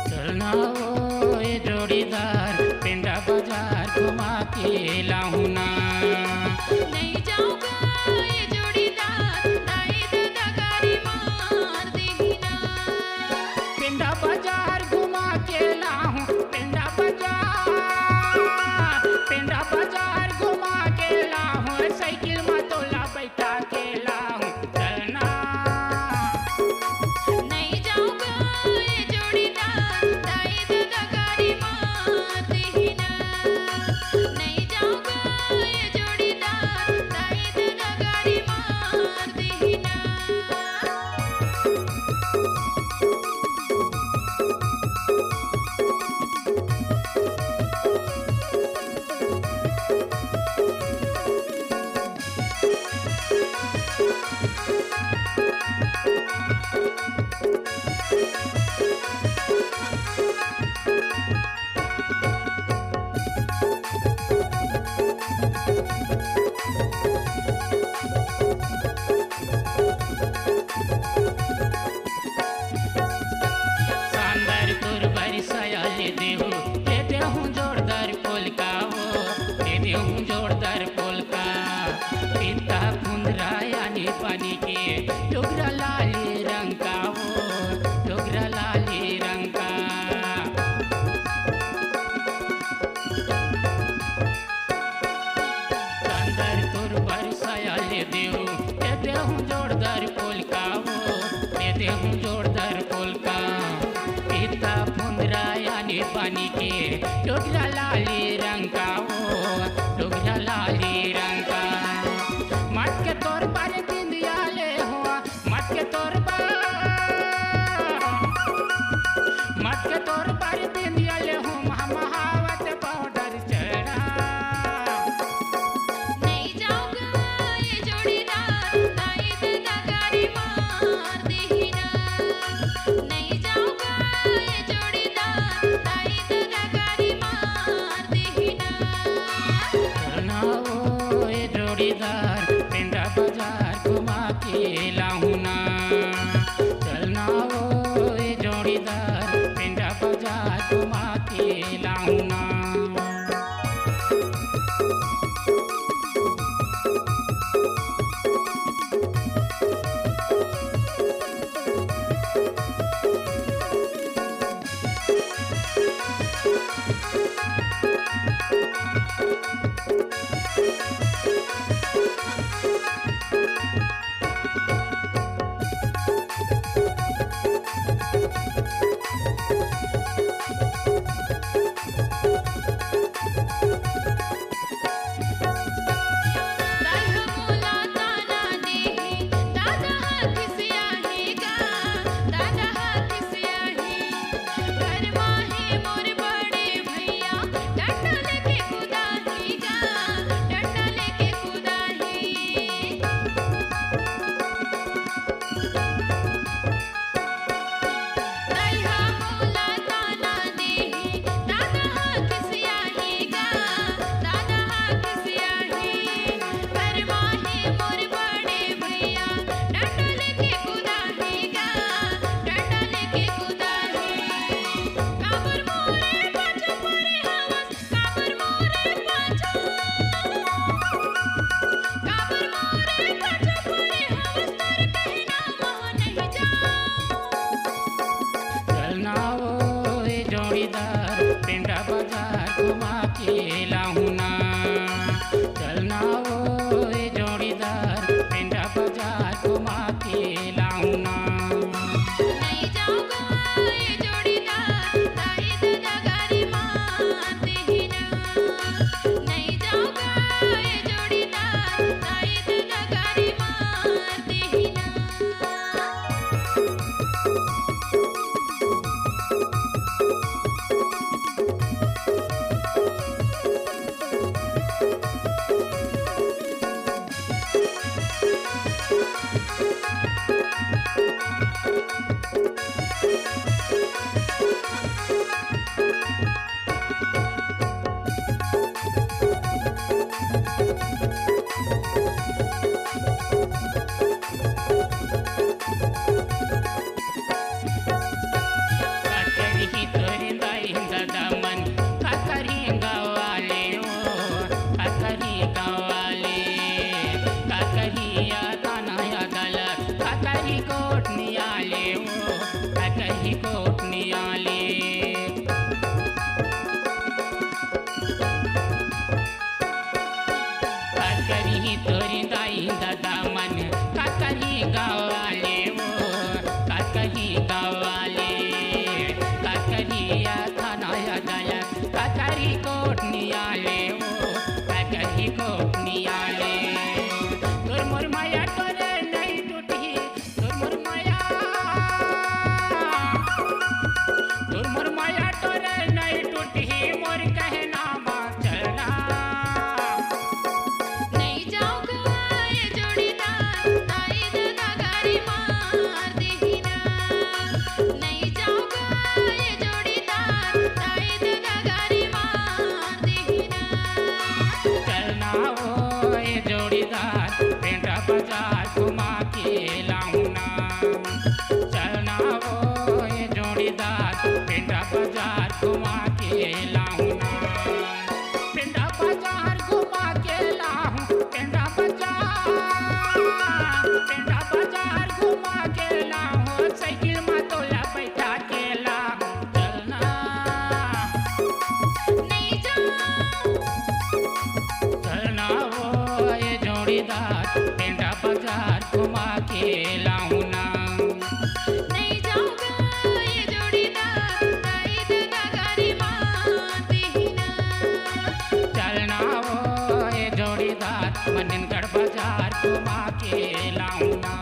चलना वो ये जोड़ीदार पिंडा बाजार घुमा के लाऊं ना। नहीं जाऊंगा ये जोड़ीदार दाई दादा गारी मार देगी ना। पिंडा बाजार घुमा के लाऊं, पिंडा बाजार घुमा के लाऊं, साइकिल में तोला बैठा के लाऊं। चलना नहीं जाऊंगा ये जोड़ीदार दाई दादा गारी मार देगी ना। नहीं जाऊंगा ये जोड़ीदार दाई दादा गारी मार देगी ना। शानदार तोर बरिसायाले देहु, ले देहु जोरदार पोलका वो, ले देहु जोरदार पोलका। पिता कुंदरा यानी पानी के डोगरा लाली रंग का वो, डोगरा लाली रंग का। शानदार तोर बरिसायाले देहु, ले देहु जोरदार पोलका वो, ले देहु जोरदार पोलका। पिता फुंदरा यानी पानी के डोगरा लाली रंग का वो, डोगरा लाली रंग का। मट के तोर पर बिंदिया ले हुआ, मट के तोर पर बिंदिया ले हूँ, महावत पाउडर चढ़ा। नहीं जाऊंगा ये जोड़ीदार दाई दादा गारी मार देगी ना। नहीं जाऊंगा ये जोड़ीदार दाई दादा गारी मार देगी ना। चलना वो ये जोड़ीदार पिंडा बाजार घुमा के लाऊं ना। चलना वो ये जोड़ीदार पिंडा बाजार घुमा के लाऊं ना। दाई मोला ताना देही दादा हाथ से आएगा। दादा हाथ से आही घर माहे मोर बड़े भैया डंडा लेके कुदाहीगा। डंडा लेके कुदाही दाई मोला ताना देही दादा हाथ से आएगा। दादा हाथ से आही घर माहे मोर बड़े भैया डंडा लेके कुदाहीगा। डंडा लेके कुदाही काबर मोरे पाछो परे हवस, काबर मोरे पाछो, काबर मोरे पाछो परे हवस। तोर कहना मोह नहीं जाऊं। चलना वो ये जोड़ीदार पिंडा बाजार घुमा के लाऊं ना। चलना वो ये जोड़ीदार पिंडा बाजार घुमा के लाऊं ना। नहीं जाऊंगा ये जोड़ीदार दाई दादा गारी मार देगी ना। नहीं जाऊंगा ये जोड़ीदार दाई दादा गारी मार देगी ना। कहीं तोरी दाई दादा मन का कहीं गावाले वो का कहीं गावाले का कहीं या थाना या दया का कहीं कोट नियाले वो का कहीं कोट नियाले तोर मोर माया तोरे नहीं टूटी तोर मोर माया तोरे नहीं टूटी मोर कहना बात चलना नहीं जाऊंगा ये जोड़ीदार ताई दादा गारी मार देहिना नहीं जाऊंगा ये जोड़ीदार ताई दादा गारी मार देहिना चलना वो ये जोड़ीदार पेंटा बाजार घुमा के लाऊना चलना वो ये जोड़ीदार पेंटा बाजार घुमा के लाऊना पेंटा बाजार घुमा के लाऊं पेंटा बाजार घुमा के लाऊं साइकिल में तोला बैठा के लाऊं चलना नहीं जाऊं चलना वो ये जोड़ीदार पेंटा बाजार घुमा के लाऊना नहीं जाऊंगा ये जोड़ीदार ताई दादा गारी मार देहिना चलना वो ये जोड़ीदार मंदिर बाजार घुमा के लाऊना